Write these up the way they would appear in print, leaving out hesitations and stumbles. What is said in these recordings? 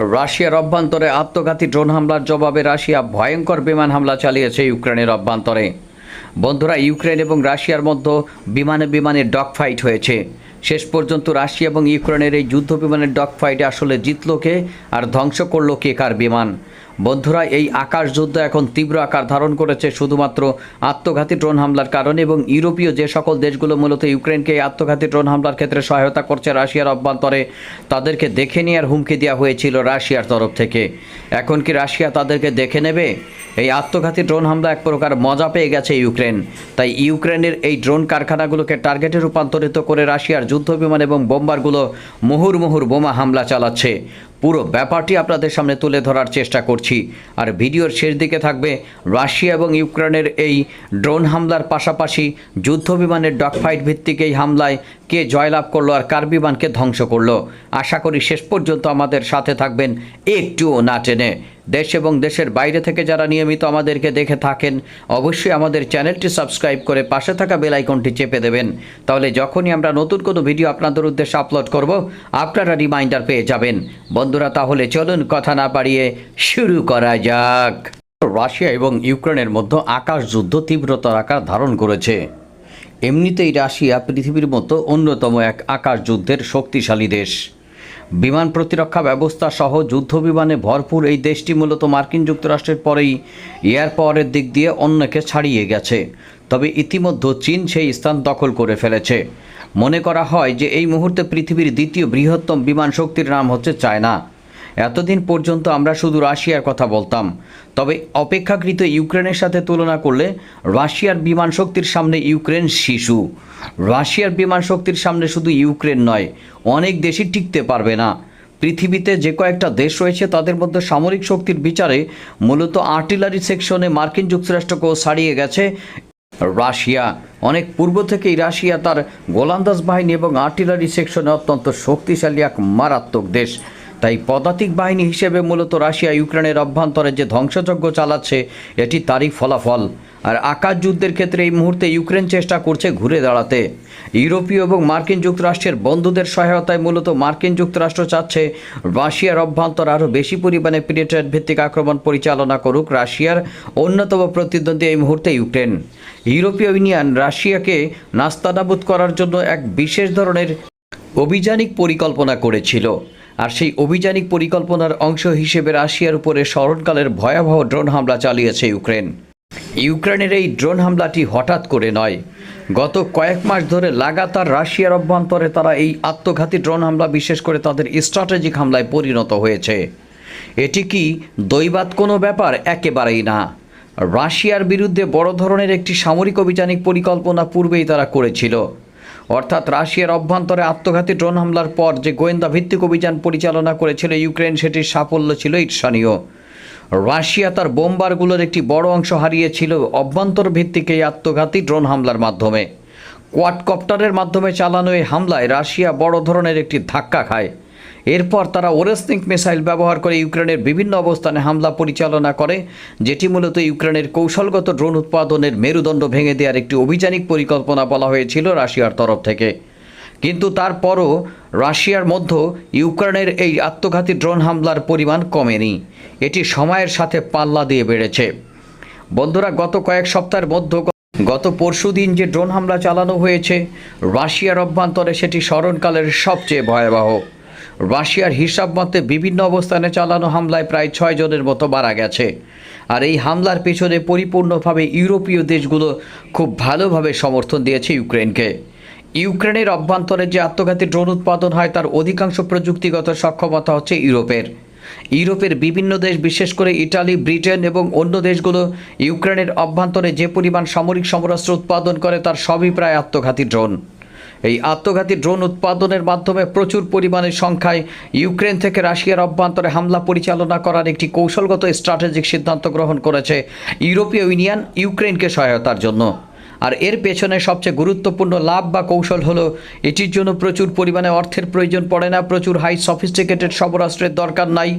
রাশিয়ার অভ্যন্তরে আত্মঘাতী ড্রোন হামলার জবাবে রাশিয়া ভয়ঙ্কর বিমান হামলা চালিয়েছে ইউক্রেনের অভ্যন্তরে। বন্ধুরা, ইউক্রেন এবং রাশিয়ার মধ্যে বিমানে বিমানে ডগ ফাইট হয়েছে। শেষ পর্যন্ত রাশিয়া এবং ইউক্রেনের এই যুদ্ধ বিমানের ডগ ফাইটে আসলে জিতল কে আর ধ্বংস করল কে কার বিমান? বন্ধুরা, এই আকাশ যুদ্ধ এখন তীব্র আকার ধারণ করেছে শুধুমাত্র আত্মঘাতী ড্রোন হামলার কারণে, এবং ইউরোপীয় যে সকল দেশগুলো মূলত ইউক্রেনকে এই আত্মঘাতী ড্রোন হামলার ক্ষেত্রে সহায়তা করছে রাশিয়ার অভ্যন্তরে, তাদেরকে দেখে নেওয়ার হুমকি দেওয়া হয়েছিল রাশিয়ার তরফ থেকে। এখন কি রাশিয়া তাদেরকে দেখে নেবে? এই আত্মঘাতী ড্রোন হামলা এক প্রকার মজা পেয়ে গেছে ইউক্রেন। তাই ইউক্রেনের এই ড্রোন কারখানাগুলোকে টার্গেটে রূপান্তরিত করে রাশিয়ার যুদ্ধ বিমান এবং বোম্বারগুলো মুহুর্মুহুর বোমা হামলা চালাচ্ছে। পুরো ব্যাপারটি আপনাদের সামনে তুলে ধরার চেষ্টা করছি। আর ভিডিওর শেষ দিকে থাকবে রাশিয়া এবং ইউক্রেনের এই ড্রোন হামলার পাশাপাশি যুদ্ধ বিমানের ডগফাইট ভিত্তিক এই হামলায় কে জয়লাভ করলো আর কার বিমানকে ধ্বংস করলো। আশা করি শেষ পর্যন্ত আমাদের সাথে থাকবেন, একটুও না টেনে। দেশ এবং দেশের বাইরে থেকে যারা নিয়মিত আমাদেরকে দেখে থাকেন, অবশ্যই আমাদের চ্যানেলটি সাবস্ক্রাইব করে পাশে থাকা বেল আইকনটি চেপে দেবেন। তাহলে যখনই আমরা নতুন কোনো ভিডিও আপনাদের উদ্দেশ্যে আপলোড করব, আপনারা রিমাইন্ডার পেয়ে যাবেন। বন্ধুরা, তাহলে চলুন কথা না বাড়িয়ে শুরু করা যাক। রাশিয়া এবং ইউক্রেনের মধ্যে আকাশ যুদ্ধ তীব্রতর আকার ধারণ করেছে। এমনিতেই রাশিয়া পৃথিবীর মতো অন্যতম এক আকাশ যুদ্ধের শক্তিশালী দেশ। বিমান প্রতিরক্ষা ব্যবস্থা সহ যুদ্ধ বিমানে ভরপুর এই দেশটি মূলত মার্কিন যুক্তরাষ্ট্রের পরেই এয়ার পাওয়ারের দিক দিয়ে অন্যকে ছাড়িয়ে গেছে। তবে ইতিমধ্যে চীন সেই স্থান দখল করে ফেলেছে। মনে করা হয় যে এই মুহূর্তে পৃথিবীর দ্বিতীয় বৃহত্তম বিমান শক্তির নাম হচ্ছে চায়না। এতদিন পর্যন্ত আমরা শুধু রাশিয়ার কথা বলতাম, তবে অপেক্ষাকৃত ইউক্রেনের সাথে তুলনা করলে রাশিয়ার বিমান শক্তির সামনে ইউক্রেন শিশু। রাশিয়ার বিমান শক্তির সামনে শুধু ইউক্রেন নয়, অনেক দেশই টিকতে পারবে না। পৃথিবীতে যে কয়েকটা দেশ রয়েছে তাদের মধ্যে সামরিক শক্তির বিচারে মূলত আর্টিলারি সেকশনে মার্কিন যুক্তরাষ্ট্রকেও ছাড়িয়ে গেছে রাশিয়া। অনেক পূর্ব থেকেই রাশিয়া তার গোলন্দাজ বাহিনী এবং আর্টিলারি সেকশনে অত্যন্ত শক্তিশালী এক মারাত্মক দেশ। তাই পদাতিক বাহিনী হিসেবে মূলত রাশিয়া ইউক্রেনের অভ্যন্তরে যে ধ্বংসযজ্ঞ চালাচ্ছে, এটি তারই ফলাফল। আর আকাশ যুদ্ধের ক্ষেত্রে এই মুহূর্তে ইউক্রেন চেষ্টা করছে ঘুরে দাঁড়াতে। ইউরোপীয় এবং মার্কিন যুক্তরাষ্ট্রের বন্ধুদের সহায়তায় মূলত মার্কিন যুক্তরাষ্ট্র চাচ্ছে রাশিয়ার অভ্যন্তর আরও বেশি পরিমাণে পেনিট্রেট ভিত্তিক আক্রমণ পরিচালনা করুক রাশিয়ার অন্যতম প্রতিদ্বন্দ্বী এই মুহূর্তে ইউক্রেন। ইউরোপীয় ইউনিয়ন রাশিয়াকে নাস্তানাবুদ করার জন্য এক বিশেষ ধরনের অভিযানিক পরিকল্পনা করেছিল। আর সেই অভিযানিক পরিকল্পনার অংশ হিসেবে রাশিয়ার উপরে স্মরণকালের ভয়াবহ ড্রোন হামলা চালিয়েছে ইউক্রেন। ইউক্রেনের এই ড্রোন হামলাটি হঠাৎ করে নয়, গত কয়েক মাস ধরে লাগাতার রাশিয়ার অভ্যন্তরে তারা এই আত্মঘাতী ড্রোন হামলা বিশেষ করে তাদের স্ট্র্যাটেজিক হামলায় পরিণত হয়েছে। এটি কি দৈবাৎ কোনো ব্যাপার? একেবারেই না। রাশিয়ার বিরুদ্ধে বড় ধরনের একটি সামরিক অভিযানিক পরিকল্পনা পূর্বেই তারা করেছিল। অর্থাৎ রাশিয়ার অভ্যন্তরে আত্মঘাতী ড্রোন হামলার পর যে গোয়েন্দা ভিত্তিক অভিযান পরিচালনা করেছিল ইউক্রেন, সেটির সাফল্য ছিল ঈর্ষণীয়। রাশিয়া তার বোমবারগুলোর একটি বড় অংশ হারিয়েছিল অভ্যন্তর ভিত্তিক এই আত্মঘাতী ড্রোন হামলার মাধ্যমে। কোয়াডকপ্টারের মাধ্যমে চালানো এই হামলায় রাশিয়া বড় ধরনের একটি ধাক্কা খায়। এরপর তারা ওরেসনিক মিসাইল ব্যবহার করে ইউক্রেনের বিভিন্ন অবস্থানে হামলা পরিচালনা করে, যেটি মূলত ইউক্রেনের কৌশলগত ড্রোন উৎপাদনের মেরুদণ্ড ভেঙে দেওয়ার একটি অভিযানিক পরিকল্পনা বলা হয়েছিল রাশিয়ার তরফ থেকে। কিন্তু তারপরও রাশিয়ার মধ্যে ইউক্রেনের এই আত্মঘাতী ড্রোন হামলার পরিমাণ কমেনি, এটি সময়ের সাথে পাল্লা দিয়ে বেড়েছে। বন্ধুরা, গত কয়েক সপ্তাহের মধ্যে গত পরশুদিন যে ড্রোন হামলা চালানো হয়েছে রাশিয়ার অভ্যন্তরে, সেটি স্মরণকালের সবচেয়ে ভয়াবহ। রাশিয়ার হিসাব মতে বিভিন্ন অবস্থানে চালানো হামলায় প্রায় 6 জনের মতো মারা গেছে। আর এই হামলার পেছনে পরিপূর্ণভাবে ইউরোপীয় দেশগুলো খুব ভালোভাবে সমর্থন দিয়েছে ইউক্রেনকে। ইউক্রেনের অভ্যন্তরে যে আত্মঘাতী ড্রোন উৎপাদন হয় তার অধিকাংশ প্রযুক্তিগত সক্ষমতা হচ্ছে ইউরোপের বিভিন্ন দেশ, বিশেষ করে ইটালি, ব্রিটেন এবং অন্য দেশগুলো ইউক্রেনের অভ্যন্তরে যে পরিমাণ সামরিক সমরাস্ত্র উৎপাদন করে তার সবই প্রায় আত্মঘাতী ড্রোন। এই আত্মঘাতী ড্রোন উৎপাদনের মাধ্যমে প্রচুর পরিমাণের সংখ্যায় ইউক্রেন থেকে রাশিয়ার অভ্যন্তরে হামলা পরিচালনা করার একটি কৌশলগত স্ট্র্যাটেজিক সিদ্ধান্ত গ্রহণ করেছে ইউরোপীয় ইউনিয়ন ইউক্রেনকে সহায়তার জন্য। আর এর পেছনে সবচেয়ে গুরুত্বপূর্ণ লাভ বা কৌশল হলো, এটির জন্য প্রচুর পরিমাণে অর্থের প্রয়োজন পড়ে না, প্রচুর হাই সফিস্টিকেটেড সমরাস্ত্রের দরকার নাই,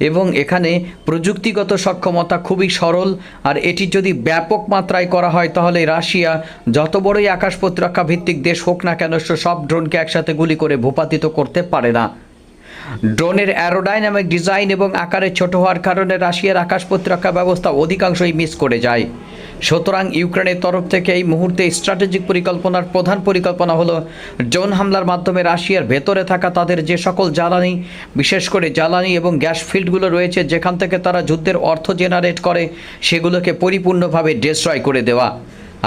এবং এখানে প্রযুক্তিগত সক্ষমতা খুবই সরল। আর এটি যদি ব্যাপক মাত্রায় করা হয় তাহলে রাশিয়া যত বড়ই আকাশ প্রতিরক্ষা ভিত্তিক দেশ হোক না কেন, সব ড্রোনকে একসাথে গুলি করে ভূপাতিত করতে পারে না। ড্রোনের অ্যারোডাইনামিক ডিজাইন এবং আকারে ছোট হওয়ার কারণে রাশিয়ার আকাশ প্রতিরক্ষা ব্যবস্থা অধিকাংশই মিস করে যায়। সুতরাং ইউক্রেনের তরফ থেকে এই মুহূর্তে স্ট্র্যাটেজিক পরিকল্পনার প্রধান পরিকল্পনা হলো ড্রোন হামলার মাধ্যমে রাশিয়ার ভেতরে থাকা তাদের যে সকল জ্বালানি, বিশেষ করে জ্বালানি এবং গ্যাস ফিল্ডগুলো রয়েছে যেখান থেকে তারা যুদ্ধের অর্থ জেনারেট করে, সেগুলোকে পরিপূর্ণভাবে ডিস্ট্রয় করে দেওয়া।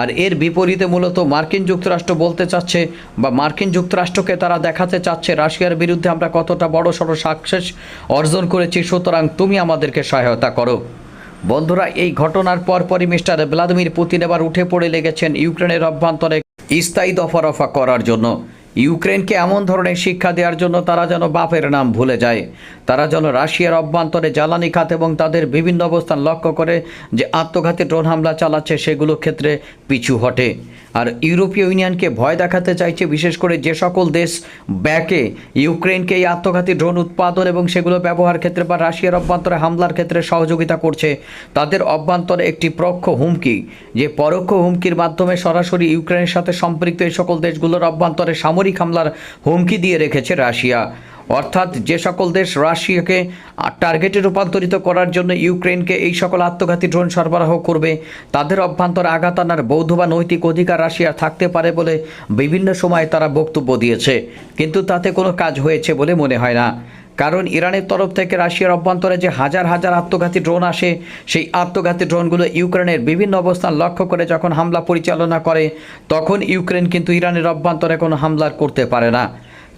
আর এর বিপরীতে মূলত মার্কিন যুক্তরাষ্ট্র বলতে চাচ্ছে বা মার্কিন যুক্তরাষ্ট্রকে তারা দেখাতে চাচ্ছে রাশিয়ার বিরুদ্ধে আমরা কতটা বড় সড় সাকসেস অর্জন করেছি, সুতরাং তুমি আমাদেরকে সহায়তা করো। বন্ধুরা, এই ঘটনার পরপরই মিস্টার ভ্লাদিমির পুতিন এবার উঠে পড়ে লেগেছেন ইউক্রেনের অভ্যন্তরে স্থায়ী দফা করার জন্য। ইউক্রেনকে এমন ধরনের শিক্ষা দেওয়ার জন্য তারা যেন বাপের নাম ভুলে যায়, তারা যেন রাশিয়ার অভ্যন্তরে জ্বালানি খাত এবং তাদের বিভিন্ন অবস্থান লক্ষ্য করে যে আত্মঘাতী ড্রোন হামলা চালাচ্ছে সেগুলো ক্ষেত্রে পিছু হটে। আর ইউরোপীয় ইউনিয়নকে ভয় দেখাতে চাইছে, বিশেষ করে যে সকল দেশ ব্যাকে ইউক্রেনকে এই আত্মঘাতী ড্রোন উৎপাদন এবং সেগুলো ব্যবহার ক্ষেত্রে বা রাশিয়ার অভ্যন্তরে হামলার ক্ষেত্রে সহযোগিতা করছে, তাদের অভ্যন্তরে একটি পরোক্ষ হুমকি, যে পরোক্ষ হুমকির মাধ্যমে সরাসরি ইউক্রেনের সাথে সম্পৃক্ত এই সকল দেশগুলোর অভ্যন্তরে সামরিক হামলার হুমকি দিয়ে রেখেছে রাশিয়া। অর্থাৎ যে সকল দেশ রাশিয়াকে টার্গেটে রূপান্তরিত করার জন্য ইউক্রেনকে এই সকল আত্মঘাতী ড্রোন সরবরাহ করবে, তাদের অভ্যন্তরে আঘাত আনার বৌদ্ধ বা নৈতিক অধিকার রাশিয়ার থাকতে পারে বলে বিভিন্ন সময় তারা বক্তব্য দিয়েছে, কিন্তু তাতে কোনো কাজ হয়েছে বলে মনে হয় না। কারণ ইরানের তরফ থেকে রাশিয়ার অভ্যন্তরে যে হাজার হাজার আত্মঘাতী ড্রোন আসে, সেই আত্মঘাতী ড্রোনগুলো ইউক্রেনের বিভিন্ন অবস্থান লক্ষ্য করে যখন হামলা পরিচালনা করে, তখন ইউক্রেন কিন্তু ইরানের অভ্যন্তরে কোনো হামলা করতে পারে না।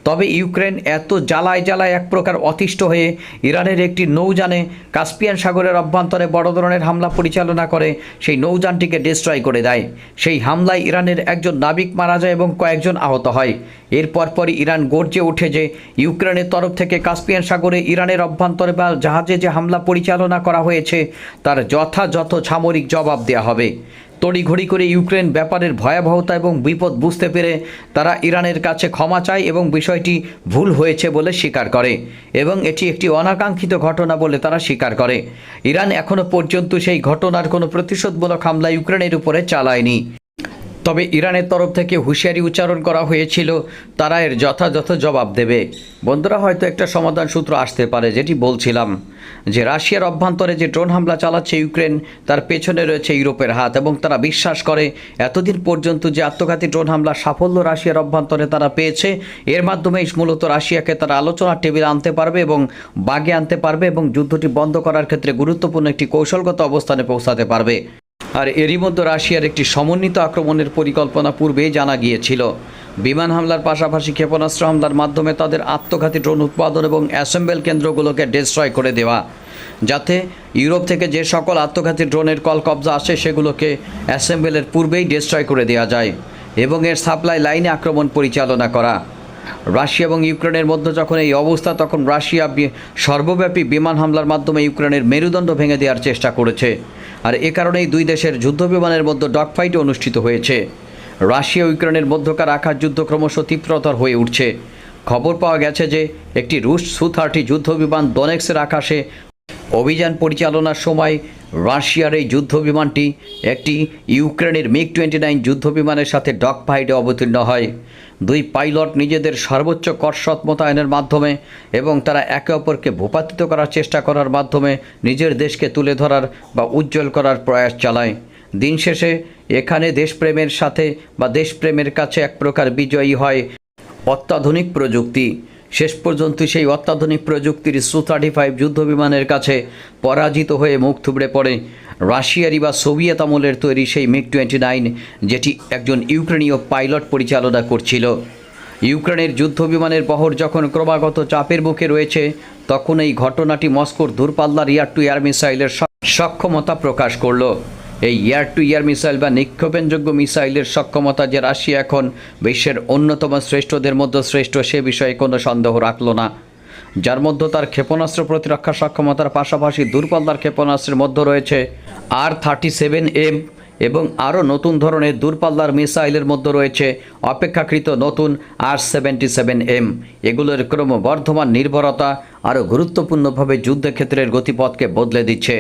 তবে ইউক্রেন এত জ্বালায় এক প্রকার অতিষ্ঠ হয়ে ইরানের একটি নৌযানে কাস্পিয়ান সাগরের অভ্যন্তরে বড় ধরনের হামলা পরিচালনা করে সেই নৌযানটিকে ডিস্ট্রয় করে দেয়। সেই হামলায় ইরানের একজন নাবিক মারা যায় এবং কয়েকজন আহত হয়। এর পরপরই ইরান গর্জে ওঠে যে ইউক্রেনের তরফ থেকে কাস্পিয়ান সাগরে ইরানের অভ্যন্তরে বা জাহাজে যে হামলা পরিচালনা করা হয়েছে তার যথাযথ সামরিক জবাব দেওয়া হবে। তড়িঘড়ি করে ইউক্রেন ব্যাপারের ভয়াবহতা এবং বিপদ বুঝতে পেরে তারা ইরানের কাছে ক্ষমা চায় এবং বিষয়টি ভুল হয়েছে বলে স্বীকার করে এবং এটি একটি অনাকাঙ্ক্ষিত ঘটনা বলে তারা স্বীকার করে। ইরান এখনও পর্যন্ত সেই ঘটনার কোনো প্রতিশোধমূলক হামলা ইউক্রেনের উপরে চালায়নি। তবে ইরানের তরফ থেকে হুঁশিয়ারি উচ্চারণ করা হয়েছিল তারা এর যথাযথ জবাব দেবে। বন্ধুরা, হয়তো একটা সমাধান সূত্র আসতে পারে, যেটি বলছিলাম যে রাশিয়ার অভ্যন্তরে যে ড্রোন হামলা চালাচ্ছে ইউক্রেন, তার পেছনে রয়েছে ইউরোপের হাত এবং তারা বিশ্বাস করে এতদিন পর্যন্ত যে আত্মঘাতী ড্রোন হামলার সাফল্য রাশিয়ার অভ্যন্তরে তারা পেয়েছে, এর মাধ্যমেই মূলত রাশিয়াকে তারা আলোচনার টেবিলে আনতে পারবে এবং বাগে আনতে পারবে এবং যুদ্ধটি বন্ধ করার ক্ষেত্রে গুরুত্বপূর্ণ একটি কৌশলগত অবস্থানে পৌঁছাতে পারবে। আর এরই মধ্যে রাশিয়ার একটি সমন্বিত আক্রমণের পরিকল্পনা পূর্বেই জানা গিয়েছিল। বিমান হামলার পাশাপাশি ক্ষেপণাস্ত্র হামলার মাধ্যমে তাদের আত্মঘাতী ড্রোন উৎপাদন এবং অ্যাসেম্বল কেন্দ্রগুলোকে ডিস্ট্রয় করে দেওয়া, যাতে ইউরোপ থেকে যে সকল আত্মঘাতী ড্রোনের কল কবজা আসে সেগুলোকে অ্যাসেম্বলের পূর্বেই ডিস্ট্রয় করে দেওয়া যায় এবং এর সাপ্লাই লাইনে আক্রমণ পরিচালনা করা। রাশিয়া এবং ইউক্রেনের মধ্যে যখন এই অবস্থা, তখন রাশিয়া সর্বব্যাপী বিমান হামলার মাধ্যমে ইউক্রেনের মেরুদণ্ড ভেঙে দেওয়ার চেষ্টা করেছে। আর এ কারণেই দুই দেশের যুদ্ধ বিমানের মধ্যে ডগফাইট অনুষ্ঠিত হয়েছে। রাশিয়া ও ইউক্রেনের মধ্যকার আকাশ যুদ্ধ ক্রমশ তীব্রতর হয়ে উঠছে। খবর পাওয়া গেছে যে একটি রুশ সু-30 যুদ্ধ বিমান দনেক্সের আকাশে অভিযান পরিচালনার সময় রাশিয়ার এই যুদ্ধ বিমানটি একটি ইউক্রেনের MiG-29 যুদ্ধ বিমানের সাথে ডগফাইটে অবতীর্ণ হয়। দুই পাইলট নিজেদের সর্বোচ্চ কসরত মোতায়েনের মাধ্যমে এবং তারা একে অপরকে ভূপাতিত করার চেষ্টা করার মাধ্যমে নিজের দেশকে তুলে ধরার বা উজ্জ্বল করার প্রয়াস চালায়। দিন শেষে এখানে দেশপ্রেমের সাথে বা দেশপ্রেমের কাছে এক প্রকার বিজয়ী হয় অত্যাধুনিক প্রযুক্তি। শেষ পর্যন্ত সেই অত্যাধুনিক প্রযুক্তির সু-35 যুদ্ধ বিমানের কাছে পরাজিত হয়ে মুখ থুবড়ে পড়ে রাশিয়ারি বা সোভিয়েত আমলের তৈরি সেই MiG-29, যেটি একজন ইউক্রেনীয় পাইলট পরিচালনা করছিল। ইউক্রেনের যুদ্ধ বিমানের বহর যখন ক্রমাগত চাপের মুখে রয়েছে, তখন এই ঘটনাটি মস্কোর দূরপাল্লার এয়ার টু এয়ার মিসাইলের সক্ষমতা প্রকাশ করল। এই এয়ার টু এয়ার মিসাইল বা নিক্ষেপণযোগ্য মিসাইলের সক্ষমতা যে রাশিয়া এখন বিশ্বের অন্যতম শ্রেষ্ঠদের মধ্যে শ্রেষ্ঠ, সে বিষয়ে কোনো সন্দেহ রাখল না। যার মধ্যে তার ক্ষেপণাস্ত্র প্রতিরক্ষা সক্ষমতার পাশাপাশি দূরপাল্লার ক্ষেপণাস্ত্রের মধ্যে রয়েছে R-37M এবং আরও নতুন ধরনের দূরপাল্লার মিসাইলের মধ্যে রয়েছে অপেক্ষাকৃত নতুন R-77M। এগুলোর ক্রমবর্ধমান নির্ভরতা আরও গুরুত্বপূর্ণভাবে যুদ্ধক্ষেত্রের গতিপথকে বদলে দিচ্ছে।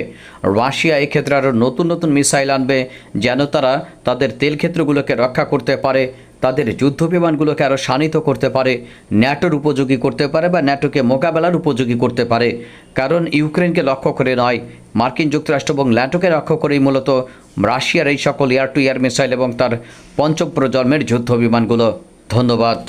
রাশিয়া এক্ষেত্রে আরও নতুন নতুন মিসাইল আনবে যেন তারা তাদের তেল ক্ষেত্রগুলোকে রক্ষা করতে পারে, তাদের যুদ্ধ বিমানগুলোকে আরও শানিত করতে পারে, ন্যাটোর উপযোগী করতে পারে বা ন্যাটোকে মোকাবেলার উপযোগী করতে পারে। কারণ ইউক্রেনকে লক্ষ্য করে নয়, মার্কিন যুক্তরাষ্ট্র এবং ন্যাটোকে লক্ষ্য করেই মূলত রাশিয়ার এই সকল এয়ার টু এয়ার মিসাইল এবং তার পঞ্চম প্রজন্মের যুদ্ধ বিমানগুলো। ধন্যবাদ।